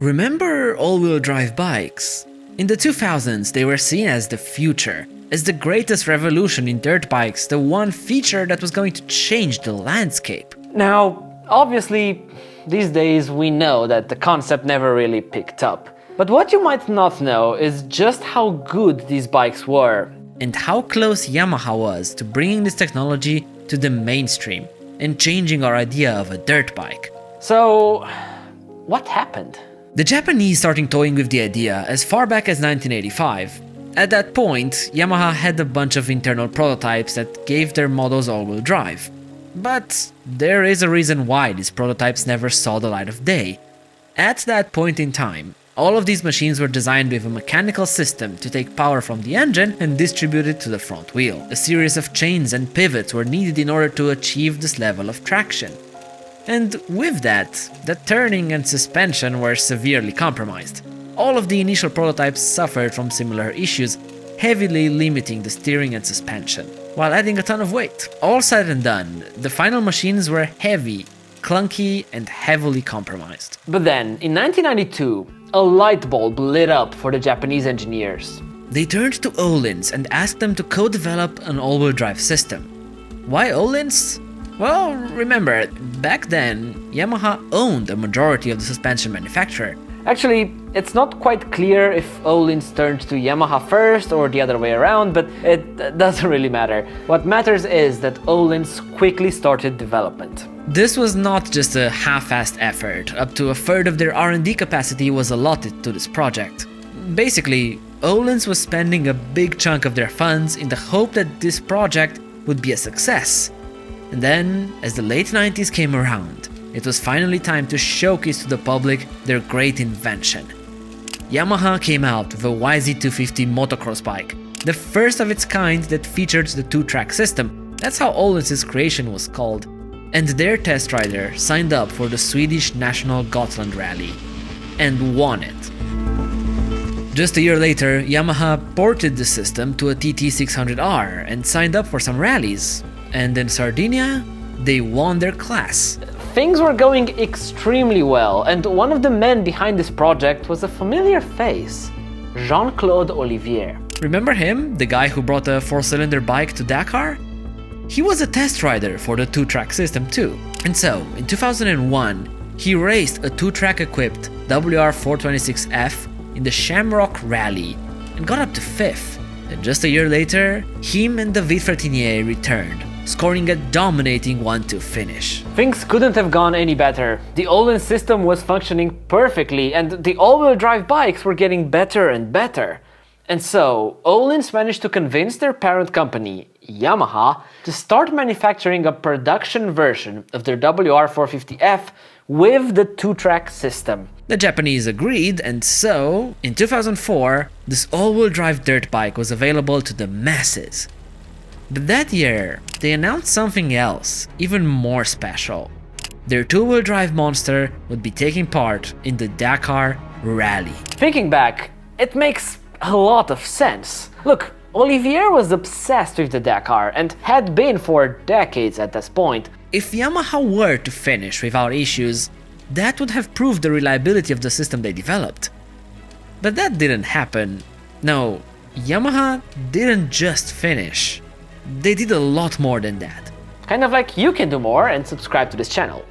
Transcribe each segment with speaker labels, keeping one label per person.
Speaker 1: Remember all-wheel drive bikes? In the 2000s, they were seen as the future, as the greatest revolution in dirt bikes, the one feature that was going to change the landscape.
Speaker 2: Now, obviously, these days we know that the concept never really picked up. But what you might not know is just how good these bikes were.
Speaker 1: And how close Yamaha was to bringing this technology to the mainstream and changing our idea of a dirt bike.
Speaker 2: So, what happened?
Speaker 1: The Japanese started toying with the idea as far back as 1985. At that point, Yamaha had a bunch of internal prototypes that gave their models all-wheel drive. But there is a reason why these prototypes never saw the light of day. At that point in time, all of these machines were designed with a mechanical system to take power from the engine and distribute it to the front wheel. A series of chains and pivots were needed in order to achieve this level of traction. And with that, the turning and suspension were severely compromised. All of the initial prototypes suffered from similar issues, heavily limiting the steering and suspension, while adding a ton of weight. All said and done, the final machines were heavy, clunky, and heavily compromised.
Speaker 2: But then, in 1992, a light bulb lit up for the Japanese engineers.
Speaker 1: They turned to Öhlins and asked them to co-develop an all-wheel drive system. Why Öhlins? Well, remember, back then, Yamaha owned a majority of the suspension manufacturer.
Speaker 2: Actually, it's not quite clear if Öhlins turned to Yamaha first or the other way around, but it doesn't really matter. What matters is that Öhlins quickly started development.
Speaker 1: This was not just a half-assed effort. Up to a third of their R&D capacity was allotted to this project. Basically, Öhlins was spending a big chunk of their funds in the hope that this project would be a success. And then, as the late 90s came around, it was finally time to showcase to the public their great invention. Yamaha came out with a YZ250 motocross bike, the first of its kind that featured the two-track system. That's how Öhlins' creation was called. And their test rider signed up for the Swedish National Gotland Rally and won it. Just a year later, Yamaha ported the system to a TT600R and signed up for some rallies. And in Sardinia, they won their class.
Speaker 2: Things were going extremely well, and one of the men behind this project was a familiar face, Jean-Claude Olivier.
Speaker 1: Remember him, the guy who brought a four-cylinder bike to Dakar? He was a test rider for the two-track system too. And so, in 2001, he raced a two-track equipped WR450F in the Shamrock Rally and got up to 5th. And just a year later, him and David Frétinier returned, scoring a dominating 1-2 finish.
Speaker 2: Things couldn't have gone any better. The Öhlins system was functioning perfectly, and the all-wheel drive bikes were getting better and better. And so, Öhlins managed to convince their parent company, Yamaha, to start manufacturing a production version of their WR450F with the two-track system.
Speaker 1: The Japanese agreed, and so, in 2004, this all-wheel drive dirt bike was available to the masses. But that year, they announced something else, even more special. Their two-wheel drive monster would be taking part in the Dakar Rally.
Speaker 2: Thinking back, it makes a lot of sense. Look, Olivier was obsessed with the Dakar and had been for decades at this point.
Speaker 1: If Yamaha were to finish without issues, that would have proved the reliability of the system they developed. But that didn't happen. No, Yamaha didn't just finish. They did a lot more than that.
Speaker 2: Kind of like you can do more and subscribe to this channel.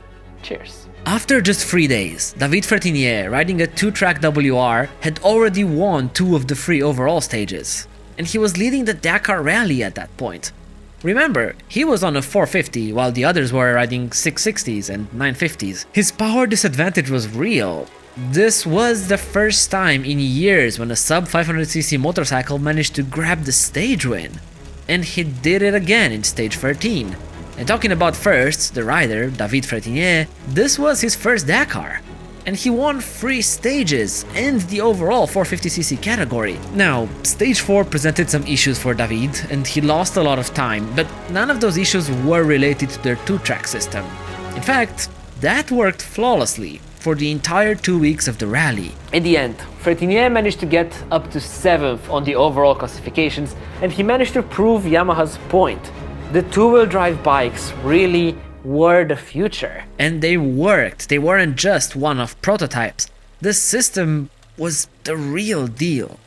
Speaker 2: Cheers.
Speaker 1: After just 3 days, David Frétinier, riding a two-track WR, had already won 2 of the 3 overall stages. And he was leading the Dakar Rally at that point. Remember, he was on a 450 while the others were riding 660s and 950s. His power disadvantage was real. This was the first time in years when a sub-500cc motorcycle managed to grab the stage win. And he did it again in stage 13. And talking about firsts, the rider, David Frétinier, this was his first Dakar. And he won 3 stages and the overall 450cc category. Now, stage 4 presented some issues for David and he lost a lot of time, but none of those issues were related to their two-track system. In fact, that worked flawlessly for the entire 2 weeks of the rally.
Speaker 2: In the end, Frétinier managed to get up to 7th on the overall classifications, and he managed to prove Yamaha's point. The two-wheel drive bikes really were the future.
Speaker 1: And they worked. They weren't just one-off prototypes. This system was the real deal.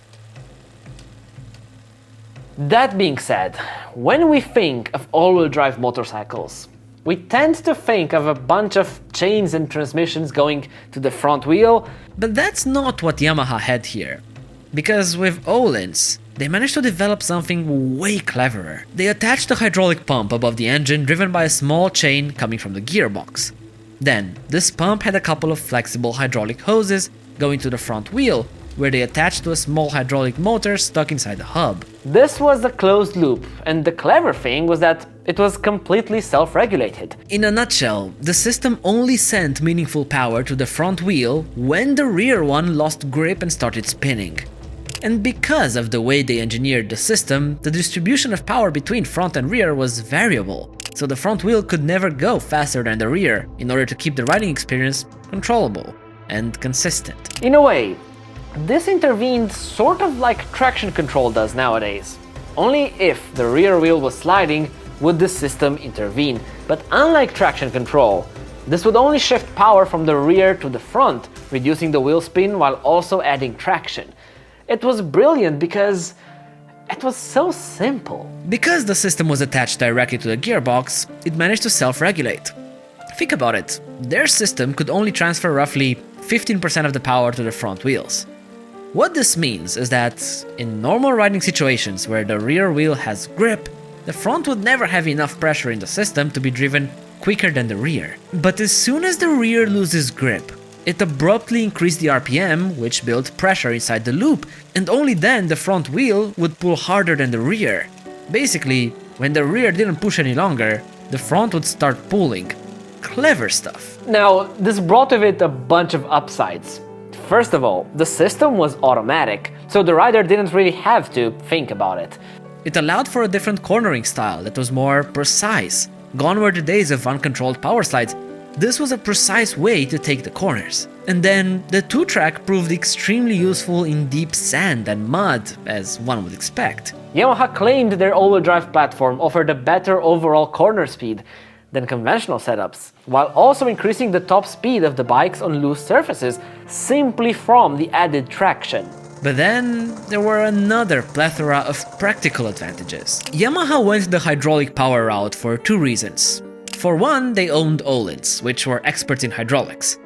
Speaker 2: That being said, when we think of all-wheel drive motorcycles, we tend to think of a bunch of chains and transmissions going to the front wheel.
Speaker 1: But that's not what Yamaha had here. Because with Öhlins, they managed to develop something way cleverer. They attached a hydraulic pump above the engine driven by a small chain coming from the gearbox. Then, this pump had a couple of flexible hydraulic hoses going to the front wheel, where they attached to a small hydraulic motor stuck inside the hub.
Speaker 2: This was a closed loop, and the clever thing was that it was completely self-regulated.
Speaker 1: In a nutshell, the system only sent meaningful power to the front wheel when the rear one lost grip and started spinning. And because of the way they engineered the system, the distribution of power between front and rear was variable, so the front wheel could never go faster than the rear in order to keep the riding experience controllable and consistent.
Speaker 2: In a way, this intervened sort of like traction control does nowadays. Only if the rear wheel was sliding would the system intervene, but unlike traction control, this would only shift power from the rear to the front, reducing the wheel spin while also adding traction. It was brilliant because it was so simple.
Speaker 1: Because the system was attached directly to the gearbox, it managed to self-regulate. Think about it, their system could only transfer roughly 15% of the power to the front wheels. What this means is that in normal riding situations where the rear wheel has grip, the front would never have enough pressure in the system to be driven quicker than the rear. But as soon as the rear loses grip, it abruptly increased the RPM, which built pressure inside the loop, and only then the front wheel would pull harder than the rear. Basically, when the rear didn't push any longer, the front would start pulling. Clever stuff.
Speaker 2: Now, this brought with it a bunch of upsides. First of all, the system was automatic, so the rider didn't really have to think about it.
Speaker 1: It allowed for a different cornering style that was more precise. Gone were the days of uncontrolled power slides. This was a precise way to take the corners. And then the 2-track proved extremely useful in deep sand and mud, as one would expect.
Speaker 2: Yamaha claimed their all-wheel drive platform offered a better overall corner speed than conventional setups, while also increasing the top speed of the bikes on loose surfaces simply from the added traction.
Speaker 1: But then there were another plethora of practical advantages. Yamaha went the hydraulic power route for two reasons. For one, they owned Öhlins, which were experts in hydraulics.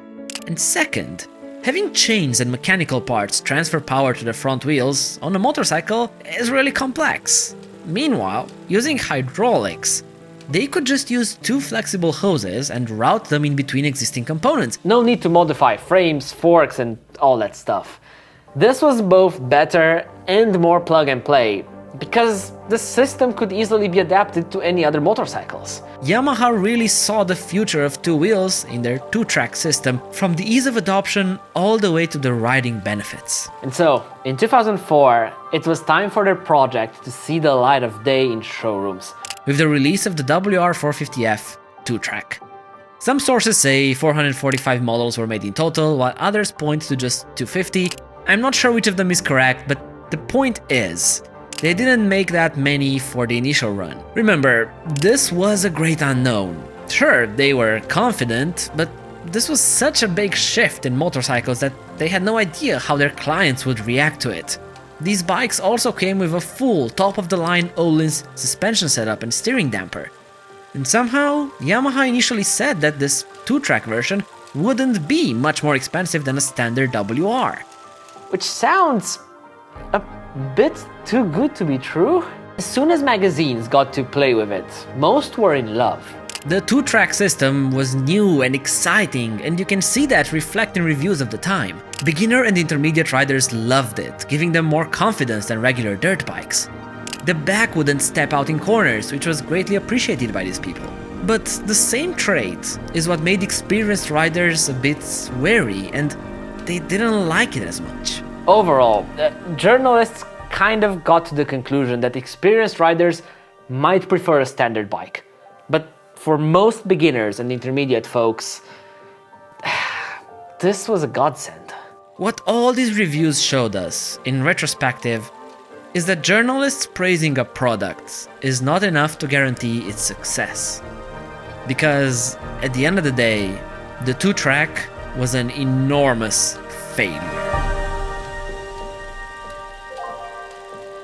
Speaker 1: And second, having chains and mechanical parts transfer power to the front wheels on a motorcycle is really complex. Meanwhile, using hydraulics, they could just use two flexible hoses and route them in between existing components.
Speaker 2: No need to modify frames, forks, and all that stuff. This was both better and more plug and play, because the system could easily be adapted to any other motorcycles.
Speaker 1: Yamaha really saw the future of two wheels in their 2-track system, from the ease of adoption all the way to the riding benefits.
Speaker 2: And so, in 2004, it was time for their project to see the light of day in showrooms,
Speaker 1: with the release of the WR450F 2-track. Some sources say 445 models were made in total, while others point to just 250. I'm not sure which of them is correct, but the point is, they didn't make that many for the initial run. Remember, this was a great unknown. Sure, they were confident, but this was such a big shift in motorcycles that they had no idea how their clients would react to it. These bikes also came with a full top-of-the-line Öhlins suspension setup and steering damper. And somehow, Yamaha initially said that this 2-track version wouldn't be much more expensive than a standard WR.
Speaker 2: which sounds a bit too good to be true. As soon as magazines got to play with it, most were in love.
Speaker 1: The 2-track system was new and exciting, and you can see that reflect in reviews of the time. Beginner and intermediate riders loved it, giving them more confidence than regular dirt bikes. The back wouldn't step out in corners, which was greatly appreciated by these people. But the same trait is what made experienced riders a bit wary, and they didn't like it as much.
Speaker 2: Overall, journalists kind of got to the conclusion that experienced riders might prefer a standard bike. But for most beginners and intermediate folks, this was a godsend.
Speaker 1: What all these reviews showed us, in retrospective, is that journalists praising a product is not enough to guarantee its success. Because at the end of the day, the 2-track was an enormous failure.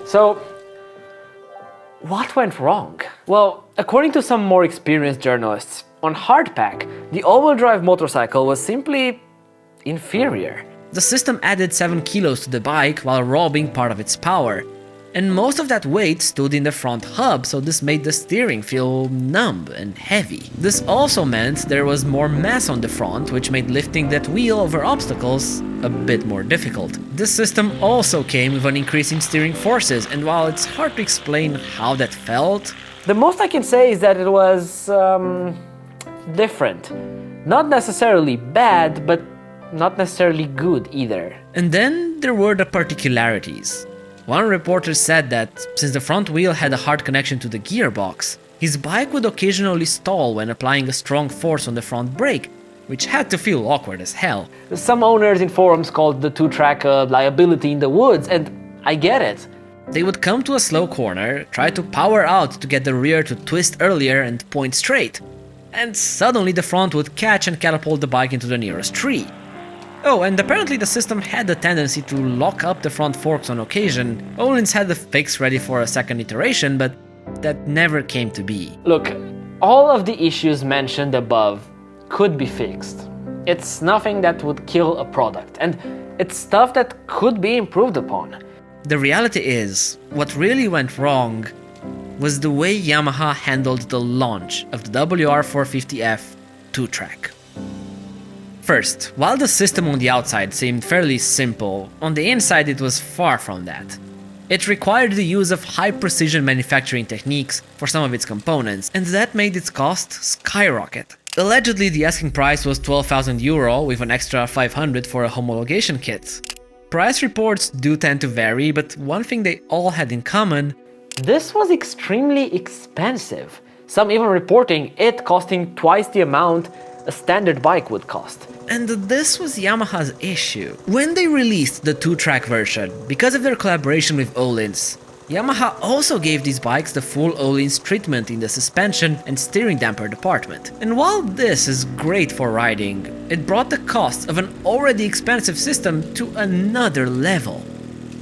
Speaker 2: So, what went wrong? Well, according to some more experienced journalists, on hardpack, the all-wheel drive motorcycle was simply inferior.
Speaker 1: The system added 7 kilos to the bike while robbing part of its power, and most of that weight stood in the front hub, so this made the steering feel numb and heavy. This also meant there was more mass on the front, which made lifting that wheel over obstacles a bit more difficult. This system also came with an increase in steering forces, and while it's hard to explain how that felt,
Speaker 2: the most I can say is that it was different. Not necessarily bad, but not necessarily good either.
Speaker 1: And then there were the particularities. One reporter said that, since the front wheel had a hard connection to the gearbox, his bike would occasionally stall when applying a strong force on the front brake, which had to feel awkward as hell.
Speaker 2: Some owners in forums called the two-track a liability in the woods, and I get it.
Speaker 1: They would come to a slow corner, try to power out to get the rear to twist earlier and point straight, and suddenly the front would catch and catapult the bike into the nearest tree. Oh, and apparently the system had a tendency to lock up the front forks on occasion. Öhlins had the fix ready for a second iteration, but that never came to be.
Speaker 2: Look, all of the issues mentioned above could be fixed. It's nothing that would kill a product, and it's stuff that could be improved upon.
Speaker 1: The reality is, what really went wrong was the way Yamaha handled the launch of the WR450F 2-track. First, while the system on the outside seemed fairly simple, on the inside it was far from that. It required the use of high-precision manufacturing techniques for some of its components, and that made its cost skyrocket. Allegedly, the asking price was €12,000 with an extra 500 for a homologation kit. Price reports do tend to vary, but one thing they all had in common:
Speaker 2: this was extremely expensive. Some even reporting it costing twice the amount a standard bike would cost.
Speaker 1: And this was Yamaha's issue. When they released the 2-track version, because of their collaboration with Öhlins, Yamaha also gave these bikes the full Öhlins treatment in the suspension and steering damper department. And while this is great for riding, it brought the cost of an already expensive system to another level.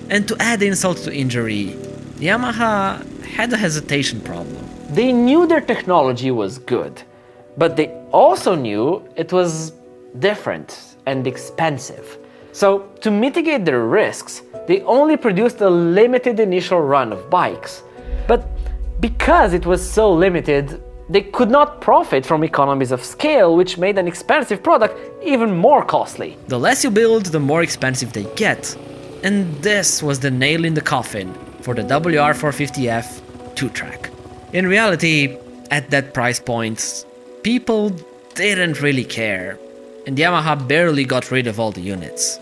Speaker 1: And to add insult to injury, Yamaha had a hesitation problem.
Speaker 2: They knew their technology was good, but they also knew it was different and expensive. So, to mitigate their risks, they only produced a limited initial run of bikes. But because it was so limited, they could not profit from economies of scale, which made an expensive product even more costly.
Speaker 1: The less you build, the more expensive they get. And this was the nail in the coffin for the WR450F 2-track. In reality, at that price point, people didn't really care, and Yamaha barely got rid of all the units.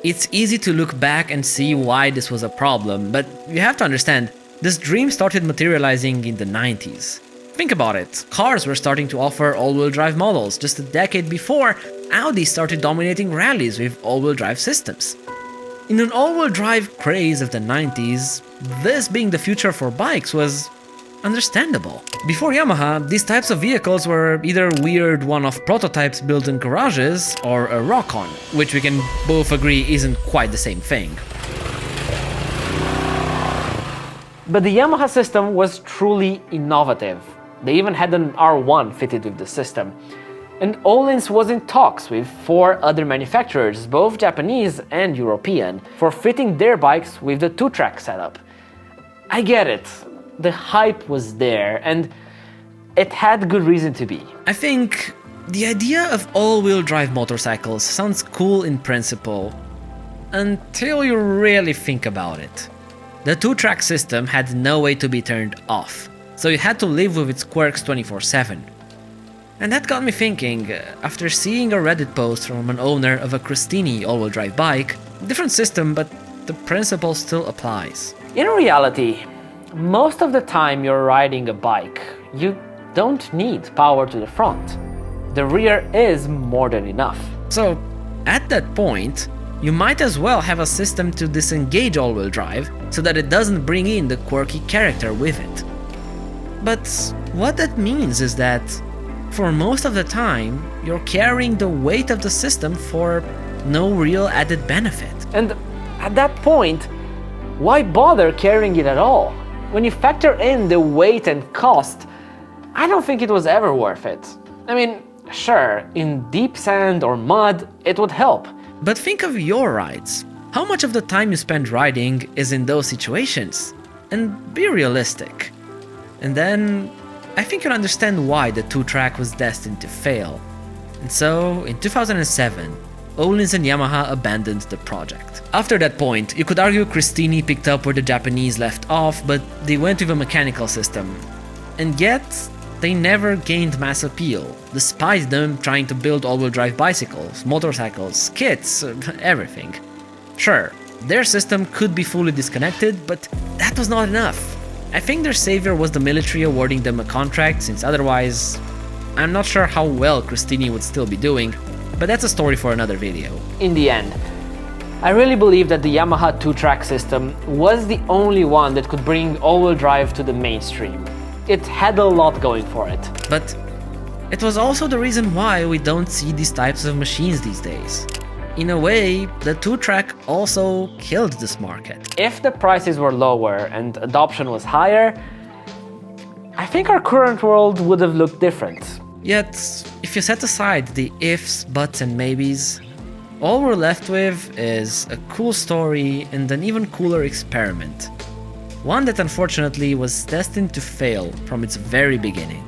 Speaker 1: It's easy to look back and see why this was a problem, but you have to understand, this dream started materializing in the 90s. Think about it, cars were starting to offer all-wheel drive models. Just a decade before, Audi started dominating rallies with all-wheel drive systems. In an all-wheel drive craze of the 90s, this being the future for bikes was understandable. Before Yamaha, these types of vehicles were either weird one-off prototypes built in garages or a rock-on, which we can both agree isn't quite the same thing.
Speaker 2: But the Yamaha system was truly innovative. They even had an R1 fitted with the system. And Öhlins was in talks with 4 other manufacturers, both Japanese and European, for fitting their bikes with the 2-track setup. I get it. The hype was there, and it had good reason to be.
Speaker 1: I think the idea of all-wheel drive motorcycles sounds cool in principle, until you really think about it. The 2-track system had no way to be turned off, so you had to live with its quirks 24/7. And that got me thinking, after seeing a Reddit post from an owner of a Cristini all-wheel drive bike, different system, but the principle still applies.
Speaker 2: In reality, most of the time you're riding a bike, you don't need power to the front. The rear is more than enough.
Speaker 1: So, at that point, you might as well have a system to disengage all-wheel drive so that it doesn't bring in the quirky character with it. But what that means is that for most of the time, you're carrying the weight of the system for no real added benefit.
Speaker 2: And at that point, why bother carrying it at all? When you factor in the weight and cost, I don't think it was ever worth it. I mean, sure, in deep sand or mud, it would help.
Speaker 1: But think of your rides. How much of the time you spend riding is in those situations? And be realistic. And then, I think you'll understand why the 2-track was destined to fail. And so, in 2007, Öhlins and Yamaha abandoned the project. After that point, you could argue Christini picked up where the Japanese left off, but they went with a mechanical system. And yet, they never gained mass appeal, despite them trying to build all-wheel drive bicycles, motorcycles, kits, everything. Sure, their system could be fully disconnected, but that was not enough. I think their savior was the military awarding them a contract, since otherwise, I'm not sure how well Christini would still be doing, but that's a story for another video.
Speaker 2: In the end, I really believe that the Yamaha 2-track system was the only one that could bring all-wheel drive to the mainstream. It had a lot going for it.
Speaker 1: But it was also the reason why we don't see these types of machines these days. In a way, the 2-track also killed this market.
Speaker 2: If the prices were lower and adoption was higher, I think our current world would have looked different.
Speaker 1: Yet, if you set aside the ifs, buts and maybes, all we're left with is a cool story and an even cooler experiment. One that unfortunately was destined to fail from its very beginning.